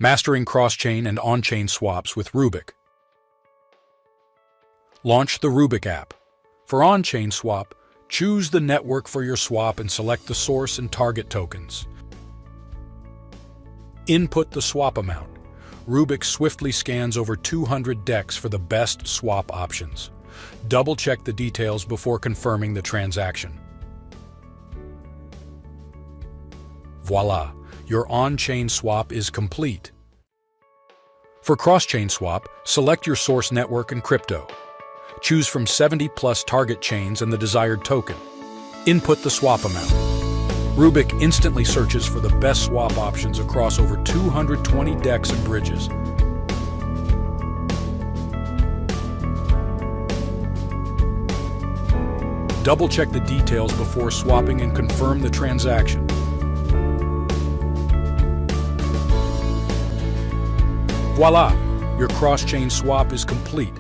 Mastering cross-chain and on-chain swaps with Rubik. Launch the Rubik app. For on-chain swap, choose the network for your swap and select the source and target tokens. Input the swap amount. Rubik swiftly scans over 200 DEX for the best swap options. Double-check the details before confirming the transaction. Voila! Your on-chain swap is complete. For cross-chain swap, select your source network and crypto. Choose from 70+ target chains and the desired token. Input the swap amount. Rubik instantly searches for the best swap options across over 220 DEX and bridges. Double-check the details before swapping and confirm the transaction. Voila! Your cross-chain swap is complete.